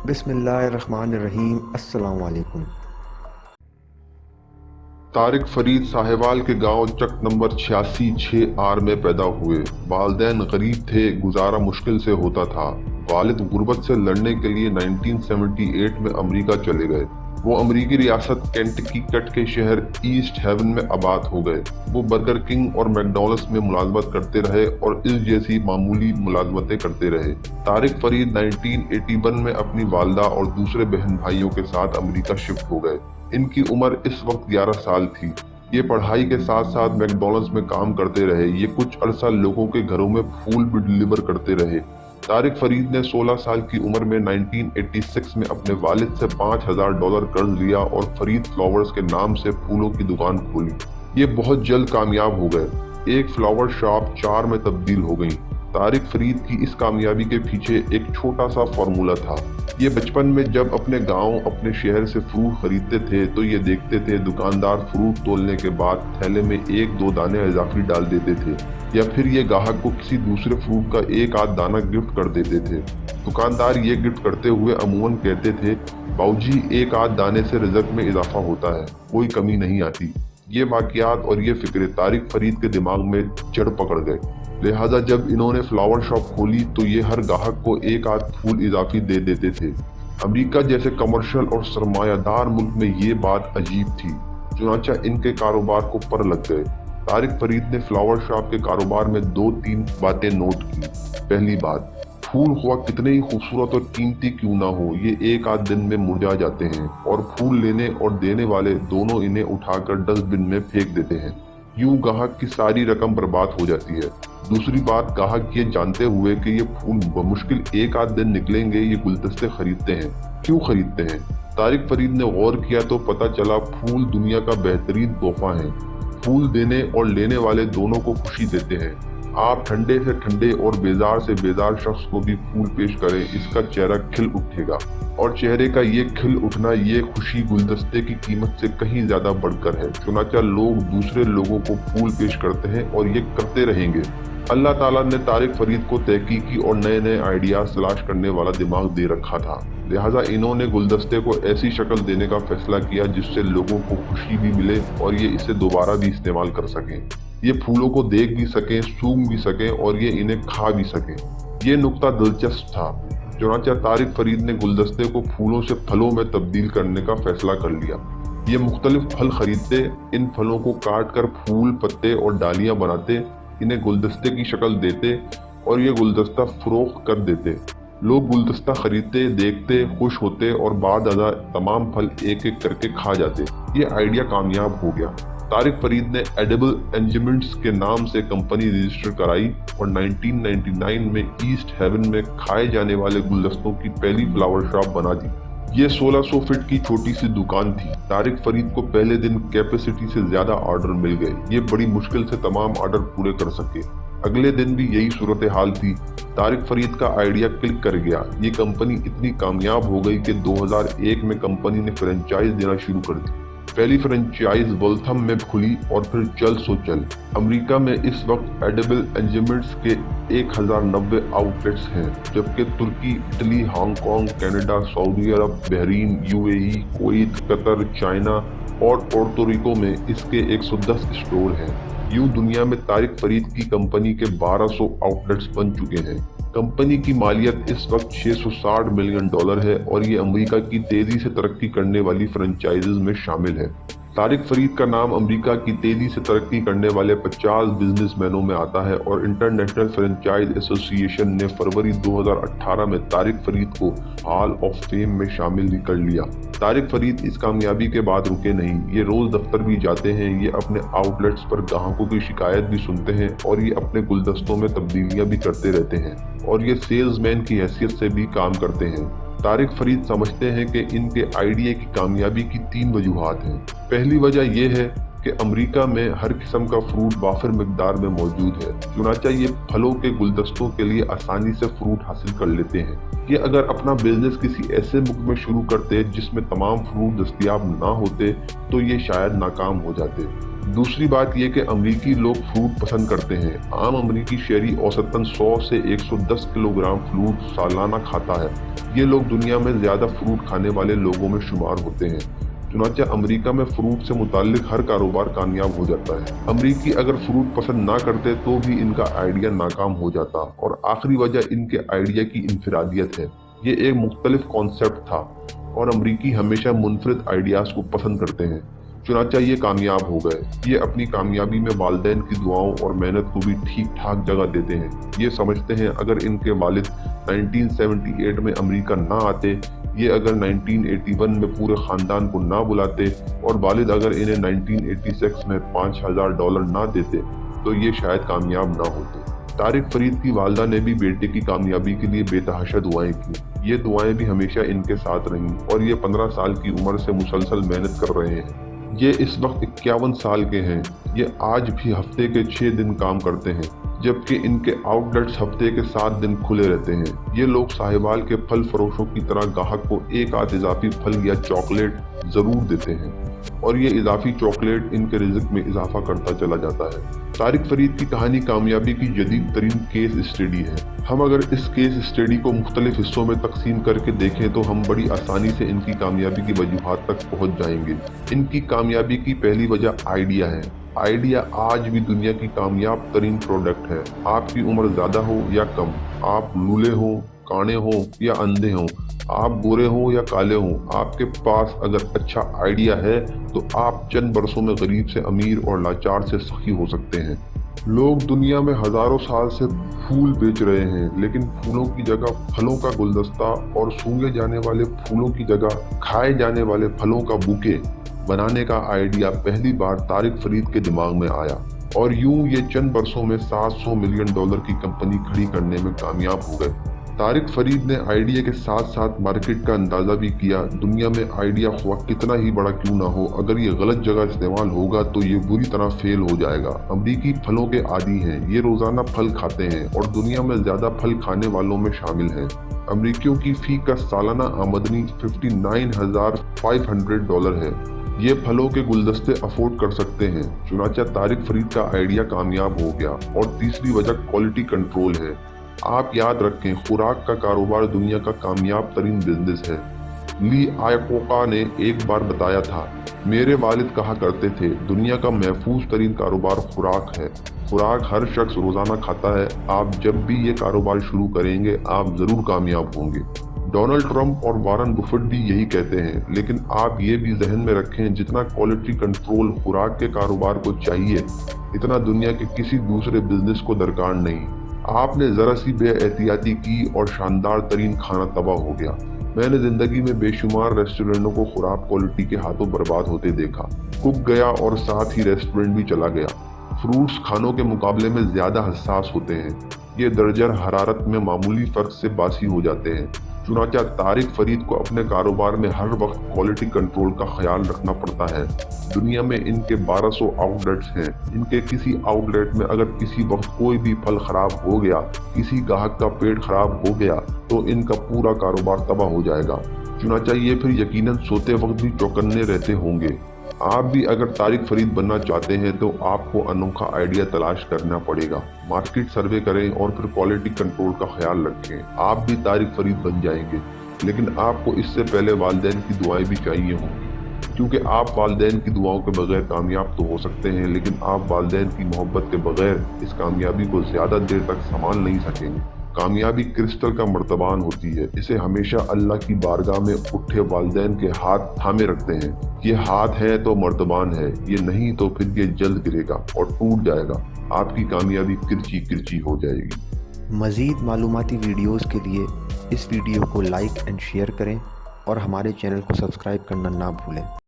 بسم اللہ الرحمن الرحیم۔ السلام علیکم۔ طارق فرید ساہیوال کے گاؤں چک نمبر 86/6 میں پیدا ہوئے۔ والدین غریب تھے، گزارا مشکل سے ہوتا تھا۔ والد غربت سے لڑنے کے لیے 1978 میں امریکہ چلے گئے۔ وہ امریکی ریاست کینٹکٹ کے شہر ایسٹ ہیون میں آباد ہو گئے۔ وہ برگر کنگ اور میکڈونلڈس میں ملازمت کرتے رہے اور اس جیسی معمولی ملازمتیں کرتے رہے۔ طارق فرید 1981 میں اپنی والدہ اور دوسرے بہن بھائیوں کے ساتھ امریکہ شفٹ ہو گئے۔ ان کی عمر اس وقت 11 سال تھی۔ یہ پڑھائی کے ساتھ ساتھ میکڈونلڈس میں کام کرتے رہے۔ یہ کچھ عرصہ لوگوں کے گھروں میں پھول بھی ڈلیور کرتے رہے۔ طارق فرید نے 16 سال کی عمر میں 1986 میں اپنے والد سے $5000 قرض لیا اور فرید فلاورز کے نام سے پھولوں کی دکان کھولی۔ یہ بہت جلد کامیاب ہو گئے۔ ایک فلاور شاپ 4 میں تبدیل ہو گئی۔ طارق فرید کی اس کامیابی کے پیچھے ایک چھوٹا سا فارمولا تھا۔ یہ بچپن میں جب اپنے گاؤں اپنے شہر سے فروٹ خریدتے تھے تو یہ دیکھتے تھے دکاندار فروٹ تولنے کے بعد تھیلے میں 1-2 دانے اضافی ڈال دیتے تھے، یا پھر یہ گاہک کو کسی دوسرے فروٹ کا 1-8 دانہ گفٹ کر دیتے تھے۔ دکاندار یہ گفٹ کرتے ہوئے عموماً کہتے تھے، باؤجی 1-8 دانے سے رزق میں اضافہ ہوتا ہے، کوئی کمی نہیں آتی۔ یہ واقعات اور یہ فکریں طارق فرید کے دماغ میں جڑ پکڑ گئے۔ لہٰذا جب انہوں نے فلاور شاپ کھولی تو یہ ہر گاہک کو 1-8 پھول اضافی دے دیتے تھے۔ امریکہ جیسے کمرشل اور سرمایہ دار ملک میں یہ بات عجیب تھی، چنانچہ ان کے کاروبار کو پر لگ گئے۔ طارق فرید نے فلاور شاپ کے کاروبار میں 2-3 باتیں نوٹ کی۔ پہلی بات، پھول خواہ کتنے ہی خوبصورت اور قیمتی کیوں نہ ہو، یہ 1-8 دن میں مرجھا جاتے ہیں اور پھول لینے اور دینے والے دونوں انہیں اٹھا کر ڈسٹ بن میں پھینک دیتے ہیں۔ یوں گاہک کی ساری رقم برباد ہو جاتی ہے۔ دوسری بات، گاہک یہ جانتے ہوئے کہ یہ پھول بمشکل 1-8 دن نکلیں گے، یہ گلدستے خریدتے ہیں۔ کیوں خریدتے ہیں؟ طارق فرید نے غور کیا تو پتہ چلا پھول دنیا کا بہترین تحفہ ہیں۔ پھول دینے اور لینے والے دونوں کو خوشی دیتے ہیں۔ آپ ٹھنڈے سے ٹھنڈے اور بیزار سے بیزار شخص کو بھی پھول پیش کریں، اس کا چہرہ کھل اٹھے گا، اور چہرے کا یہ کھل اٹھنا، یہ خوشی گلدستے کی قیمت سے کہیں زیادہ بڑھ کر ہے۔ چنانچہ لوگ دوسرے لوگوں کو پھول پیش کرتے ہیں اور یہ کرتے رہیں گے۔ اللہ تعالیٰ نے طارق فرید کو تحقیقی اور نئے آئیڈیاز تلاش کرنے والا دماغ دے رکھا تھا، لہٰذا انہوں نے گلدستے کو ایسی شکل دینے کا فیصلہ کیا جس سے لوگوں کو خوشی بھی ملے اور یہ اسے دوبارہ بھی استعمال کر سکیں۔ یہ پھولوں کو دیکھ بھی سکیں، سونگھ بھی سکیں اور یہ انہیں کھا بھی سکیں۔ یہ نکتہ دلچسپ تھا، چنانچہ طارق فرید نے گلدستے کو پھولوں سے پھلوں میں تبدیل کرنے کا فیصلہ کر لیا۔ یہ مختلف پھل خریدتے، ان پھلوں کو کاٹ کر پھول، پتے اور ڈالیاں بناتے، انہیں گلدستے کی شکل دیتے اور یہ گلدستہ فروخت کر دیتے۔ لوگ گلدستہ خریدتے، دیکھتے، خوش ہوتے اور بعد ازاں تمام پھل ایک ایک کر کے کھا جاتے۔ یہ آئیڈیا کامیاب ہو گیا۔ طارق فرید نے ایڈیبل انجمنٹس کے نام سے کمپنی رجسٹر کرائی اور 1999 میں ایسٹ ہیون میں کھائے جانے والے گلدستوں کی پہلی فلاور شاپ بنا دی۔ یہ 1600 فٹ کی چھوٹی سی دکان تھی۔ طارق فرید کو پہلے دن کیپیسٹی سے زیادہ آرڈر مل گئے۔ یہ بڑی مشکل سے تمام آرڈر پورے کر سکے۔ اگلے دن بھی یہی صورتحال تھی۔ طارق فرید کا آئیڈیا کلک کر گیا۔ یہ کمپنی اتنی کامیاب ہو گئی کہ 2001 میں کمپنی نے فرنچائز دینا شروع کر دی۔ پہلی فرنچائز ولتھم میں کھلی اور پھر چل سو چل۔ امریکہ میں اس وقت ایڈیبل انجمنٹس کے 1090 آؤٹ لیٹس ہیں، جبکہ ترکی، اٹلی، ہانگ کانگ، کینیڈا، سعودی عرب، بحرین، UAE، کویت، قطر، چائنا اور پورٹو ریکو میں اس کے 110 اسٹور ہیں۔ یوں دنیا میں طارق فرید کی کمپنی کے 1200 آؤٹ لیٹس بن چکے ہیں۔ کمپنی کی مالیت اس وقت $660 ملین ہے اور یہ امریکہ کی تیزی سے ترقی کرنے والی فرنچائزز میں شامل ہے۔ طارق فرید کا نام امریکہ کی تیزی سے ترقی کرنے والے 50 بزنس مینوں میں آتا ہے اور انٹرنیشنل فرنچائز ایسوسی ایشن نے فروری 2018 میں طارق فرید کو ہال آف فیم میں شامل کر لیا۔ طارق فرید اس کامیابی کے بعد رکے نہیں۔ یہ روز دفتر بھی جاتے ہیں، یہ اپنے آؤٹ لیٹس پر گاہکوں کی شکایت بھی سنتے ہیں اور یہ اپنے گلدستوں میں تبدیلیاں بھی کرتے رہتے ہیں اور یہ سیلز مین کی حیثیت سے بھی کام کرتے ہیں۔ طارق فرید سمجھتے ہیں کہ ان کے آئیڈیا کی کامیابی کی 3 وجوہات ہیں۔ پہلی وجہ یہ ہے کہ امریکہ میں ہر قسم کا فروٹ وافر مقدار میں موجود ہے، چنانچہ یہ پھلوں کے گلدستوں کے لیے آسانی سے فروٹ حاصل کر لیتے ہیں۔ یہ اگر اپنا بزنس کسی ایسے ملک میں شروع کرتے جس میں تمام فروٹ دستیاب نہ ہوتے تو یہ شاید ناکام ہو جاتے۔ دوسری بات یہ کہ امریکی لوگ فروٹ پسند کرتے ہیں۔ عام امریکی شہری اوسطاً 100 سے 110 کلو گرام فروٹ سالانہ کھاتا ہے۔ یہ لوگ دنیا میں زیادہ فروٹ کھانے والے لوگوں میں شمار ہوتے ہیں۔ چنانچہ امریکہ میں فروٹ سے متعلق ہر کاروبار کامیاب ہو جاتا ہے۔ امریکی اگر فروٹ پسند نہ کرتے تو بھی ان کا آئیڈیا ناکام ہو جاتا، اور آخری وجہ ان کے آئیڈیا کی انفرادیت ہے۔ یہ ایک مختلف کانسیپٹ تھا اور امریکی ہمیشہ منفرد آئیڈیاز کو پسند کرتے ہیں، چنانچہ یہ کامیاب ہو گئے۔ یہ اپنی کامیابی میں والدین کی دعاؤں اور محنت کو بھی ٹھیک ٹھاک جگہ دیتے ہیں۔ یہ سمجھتے ہیں اگر ان کے والد 1978 میں امریکہ نہ آتے، یہ اگر 1981 میں پورے خاندان کو نہ بلاتے، اور والد اگر انہیں 1986 میں $5000 نہ دیتے تو یہ شاید کامیاب نہ ہوتے۔ طارق فرید کی والدہ نے بھی بیٹے کی کامیابی کے لیے بے تحاشا دعائیں کی۔ یہ دعائیں بھی ہمیشہ ان کے ساتھ رہیں، اور یہ 15 سال کی عمر سے مسلسل محنت کر رہے ہیں۔ یہ اس وقت 51 سال کے ہیں۔ یہ آج بھی ہفتے کے 6 دن کام کرتے ہیں، جبکہ ان کے آؤٹ لیٹس ہفتے کے 7 دن کھلے رہتے ہیں۔ یہ لوگ ساہیوال کے پھل فروشوں کی طرح گاہک کو ایک آدھ اضافی پھل یا چاکلیٹ ضرور دیتے ہیں، اور یہ اضافی چاکلیٹ ان کے رزق میں اضافہ کرتا چلا جاتا ہے۔ طارق فرید کی کہانی کامیابی کی جدید ترین کیس اسٹڈی ہے۔ ہم اگر اس کیس اسٹڈی کو مختلف حصوں میں تقسیم کر کے دیکھیں تو ہم بڑی آسانی سے ان کی کامیابی کی وجوہات تک پہنچ جائیں گے۔ ان کی کامیابی کی پہلی وجہ آئیڈیا ہے۔ آئیڈیا آج بھی دنیا کی کامیاب ترین پروڈکٹ ہے۔ آپ کی عمر زیادہ ہو یا کم، آپ لولے ہوں، کانے ہوں یا اندھے ہوں، آپ گورے ہوں یا کالے ہوں، آپ کے پاس اگر اچھا آئیڈیا ہے تو آپ چند برسوں میں غریب سے امیر اور لاچار سے سخی ہو سکتے ہیں۔ لوگ دنیا میں ہزاروں سال سے پھول بیچ رہے ہیں، لیکن پھولوں کی جگہ پھلوں کا گلدستہ اور سونگھے جانے والے پھولوں کی جگہ کھائے جانے والے پھلوں کا بوکے بنانے کا آئیڈیا پہلی بار طارق فرید کے دماغ میں آیا، اور یوں یہ چند برسوں میں $700 ملین کی کمپنی کھڑی کرنے میں کامیاب ہو گئے۔ طارق فرید نے آئیڈیا کے ساتھ ساتھ مارکیٹ کا اندازہ بھی کیا۔ دنیا میں آئیڈیا خواہ کتنا ہی بڑا کیوں نہ ہو، اگر یہ غلط جگہ استعمال ہوگا تو یہ بری طرح فیل ہو جائے گا۔ امریکی پھلوں کے عادی ہیں، یہ روزانہ پھل کھاتے ہیں اور دنیا میں زیادہ پھل کھانے والوں میں شامل ہیں۔ امریکیوں کی فی کا سالانہ آمدنی $59,500 ہے۔ یہ پھلوں کے گلدستے افورڈ کر سکتے ہیں، چنانچہ طارق فرید کا آئیڈیا کامیاب ہو گیا۔ اور تیسری وجہ کوالٹی کنٹرول ہے۔ آپ یاد رکھیں، خوراک کا کاروبار دنیا کا کامیاب ترین بزنس ہے۔ لی آیکوکا نے ایک بار بتایا تھا، میرے والد کہا کرتے تھے، دنیا کا محفوظ ترین کاروبار خوراک ہے۔ خوراک ہر شخص روزانہ کھاتا ہے۔ آپ جب بھی یہ کاروبار شروع کریں گے آپ ضرور کامیاب ہوں گے۔ ڈونلڈ ٹرمپ اور وارن بفٹ بھی یہی کہتے ہیں، لیکن آپ یہ بھی ذہن میں رکھیں، جتنا کوالٹی کنٹرول خوراک کے کاروبار کو چاہیے، اتنا دنیا کے کسی دوسرے بزنس کو درکار نہیں۔ آپ نے ذرا سی بے احتیاطی کی اور شاندار ترین کھانا تباہ ہو گیا۔ میں نے زندگی میں بے شمار ریسٹورنٹوں کو خراب کوالٹی کے ہاتھوں برباد ہوتے دیکھا۔ کک گیا اور ساتھ ہی ریسٹورنٹ بھی چلا گیا۔ فروٹس کھانوں کے مقابلے میں زیادہ حساس ہوتے ہیں۔ یہ درجہ حرارت میں معمولی فرق سے باسی ہو جاتے ہیں۔ چنانچہ طارق فرید کو اپنے کاروبار میں ہر وقت کوالٹی کنٹرول کا خیال رکھنا پڑتا ہے۔ دنیا میں ان کے 1200 آؤٹ لیٹس ہیں۔ ان کے کسی آؤٹ لیٹ میں اگر کسی وقت کوئی بھی پھل خراب ہو گیا، کسی گاہک کا پیٹ خراب ہو گیا تو ان کا پورا کاروبار تباہ ہو جائے گا۔ چنانچہ یہ پھر یقیناً سوتے وقت بھی چوکنے رہتے ہوں گے۔ آپ بھی اگر طارق فرید بننا چاہتے ہیں تو آپ کو انوکھا آئیڈیا تلاش کرنا پڑے گا، مارکیٹ سروے کریں اور پھر کوالٹی کنٹرول کا خیال رکھیں۔ آپ بھی طارق فرید بن جائیں گے، لیکن آپ کو اس سے پہلے والدین کی دعائیں بھی چاہیے ہوں گی، کیونکہ آپ والدین کی دعاؤں کے بغیر کامیاب تو ہو سکتے ہیں، لیکن آپ والدین کی محبت کے بغیر اس کامیابی کو زیادہ دیر تک سنبھال نہیں سکیں گے۔ کامیابی کرسٹل کا مرتبان ہوتی ہے، اسے ہمیشہ اللہ کی بارگاہ میں اٹھے والدین کے ہاتھ تھامے رکھتے ہیں۔ یہ ہاتھ ہے تو مرتبان ہے، یہ نہیں تو پھر یہ جلد گرے گا اور ٹوٹ جائے گا۔ آپ کی کامیابی کرچی کرچی ہو جائے گی۔ مزید معلوماتی ویڈیوز کے لیے اس ویڈیو کو لائک اینڈ شیئر کریں اور ہمارے چینل کو سبسکرائب کرنا نہ بھولیں۔